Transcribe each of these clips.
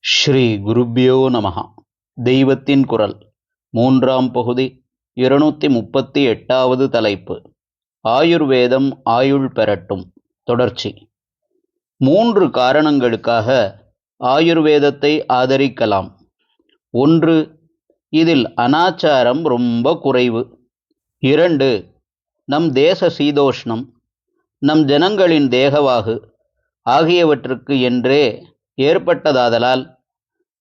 ஸ்ரீ குருப்யோ நமஹ. தெய்வத்தின் குரல் மூன்றாம் பகுதி 238வது தலைப்பு. ஆயுர்வேதம் ஆயுள் பெறட்டும். தொடர்ச்சி. 3 காரணங்களுக்காக ஆயுர்வேதத்தை ஆதரிக்கலாம். 1. இதில் அனாச்சாரம் ரொம்ப குறைவு. 2. நம் தேச சீதோஷ்ணம், நம் ஜனங்களின் தேகவாகு ஆகியவற்றுக்கு என்றே ஏற்பட்டதாதலால்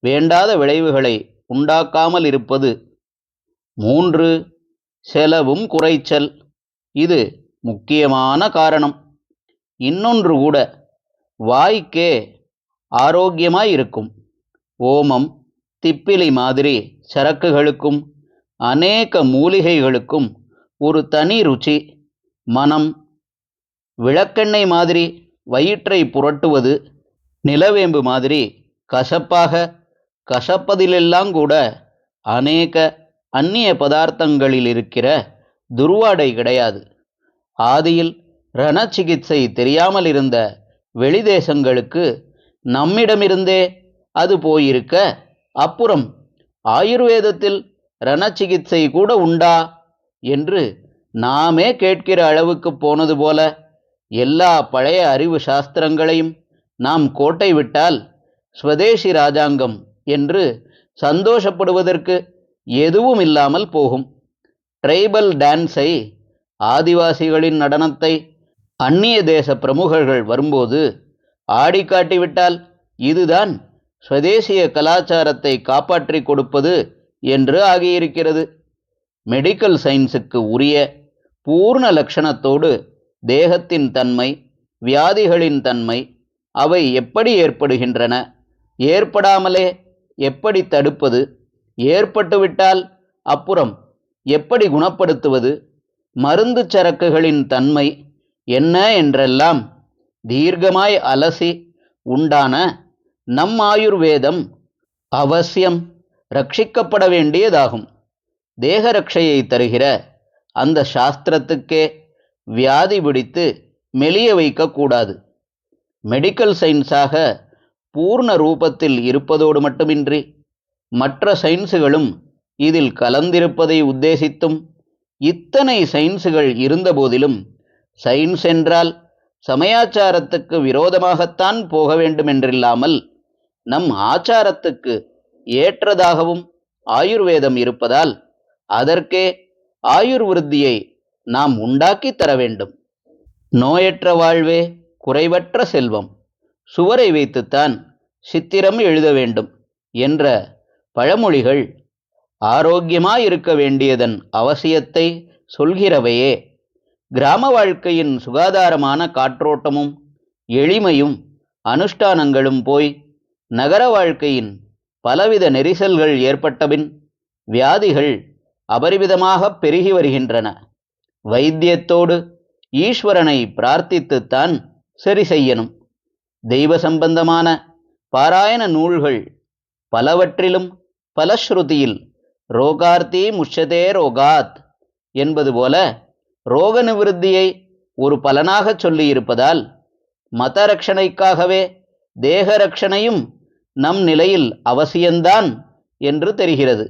வேண்டாத விளைவுகளை உண்டாக்காமல் இருப்பது. 3. செலவும் குறைச்சல். இது முக்கியமான காரணம். இன்னொன்று கூட, வாய்க்கே ஆரோக்கியமாயிருக்கும். ஓமம், திப்பிலி மாதிரி சரக்குகளுக்கும் அநேக மூலிகைகளுக்கும் ஒரு தனி ருச்சி, மனம். விளக்கெண்ணெய் மாதிரி வயிற்றை புரட்டுவது, நிலவேம்பு மாதிரி கசப்பதிலெல்லாங்கூட அநேக அந்நிய பதார்த்தங்களில் இருக்கிற துர்வாடை கிடையாது. ஆதியில் ரண சிகிச்சை தெரியாமல் இருந்த வெளிதேசங்களுக்கு நம்மிடமிருந்தே அது போயிருக்க, அப்புறம் ஆயுர்வேதத்தில் ரண சிகிச்சை கூட உண்டா என்று நாமே கேட்கிற அளவுக்கு போனது போல எல்லா பழைய அறிவு சாஸ்திரங்களையும் நாம் கோட்டை விட்டால் ஸ்வதேசி ராஜாங்கம் என்று சந்தோஷப்படுவதற்கு எதுவும் இல்லாமல் போகும். ட்ரைபல் டான்ஸை, ஆதிவாசிகளின் நடனத்தை அந்நிய தேச பிரமுகர்கள் வரும்போது ஆடி காட்டிவிட்டால் இதுதான் ஸ்வதேசிய கலாச்சாரத்தை காப்பாற்றி கொடுப்பது என்று ஆகியிருக்கிறது. மெடிக்கல் சயின்ஸுக்கு உரிய பூர்ண லட்சணத்தோடு தேகத்தின் தன்மை, வியாதிகளின் தன்மை, அவை எப்படி ஏற்படுகின்றன, ஏற்படாமலே எப்படி தடுப்பது, ஏற்பட்டுவிட்டால் அப்புறம் எப்படி குணப்படுத்துவது, மருந்து சரக்குகளின் தன்மை என்ன என்றெல்லாம் தீர்க்கமாய் அலசி உண்டான நம் ஆயுர்வேதம் அவசியம் ரட்சிக்கப்பட வேண்டியதாகும். தேக ரட்சையை தருகிற அந்த சாஸ்திரத்துக்கே வியாதி பிடித்து மெலிய வைக்கக்கூடாது. மெடிக்கல் சயின்ஸாக பூர்ண ரூபத்தில் இருப்பதோடு மட்டுமின்றி மற்ற சயின்ஸுகளும் இதில் கலந்திருப்பதை உத்தேசித்தும், இத்தனை சயின்ஸுகள் இருந்தபோதிலும் சயின்ஸ் என்றால் சமயாச்சாரத்துக்கு விரோதமாகத்தான் போக வேண்டுமென்றில்லாமல் நம் ஆச்சாரத்துக்கு ஏற்றதாகவும் ஆயுர்வேதம் இருப்பதால் அதற்கே ஆயுர்விருத்தியை நாம் உண்டாக்கி தர வேண்டும். நோயற்ற வாழ்வே குறைவற்ற செல்வம், சுவரை வைத்துத்தான் சித்திரம் எழுத வேண்டும் என்ற பழமொழிகள் ஆரோக்கியமாயிருக்க வேண்டியதன் அவசியத்தை சொல்கிறவையே. கிராம வாழ்க்கையின் சுகாதாரமான காற்றோட்டமும் எளிமையும் அனுஷ்டானங்களும் போய் நகர வாழ்க்கையின் பலவித நெரிசல்கள் ஏற்பட்டபின் வியாதிகள் அபரிவிதமாக பெருகி வருகின்றன. வைத்தியத்தோடு ஈஸ்வரனை பிரார்த்தித்துத்தான் சரி செய்யணும். தெய்வ சம்பந்தமான பாராயண நூல்கள் பலவற்றிலும் பலஸ்ருதியில் ரோகார்த்தி முஷ்யதே ரோகாத் என்பது போல ரோக நிவிருத்தியை ஒரு பலனாக சொல்லியிருப்பதால் மத ரட்சணைக்காகவே தேக ரட்சணையும் நம் நிலையில் அவசியந்தான் என்று தெரிகிறது.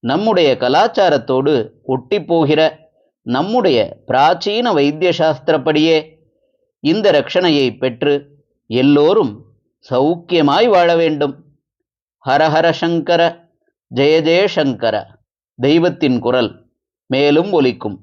நம்முடைய கலாச்சாரத்தோடு ஒட்டிப்போகிற நம்முடைய பிராச்சீன வைத்திய சாஸ்திரப்படியே இந்த ரட்சணையை பெற்று எல்லோரும் சௌக்கியமாய் வாழ வேண்டும். ஹரஹர சங்கர, ஜெய ஜெய சங்கர. தெய்வத்தின் குரல் மேலும் ஒலிக்கும்.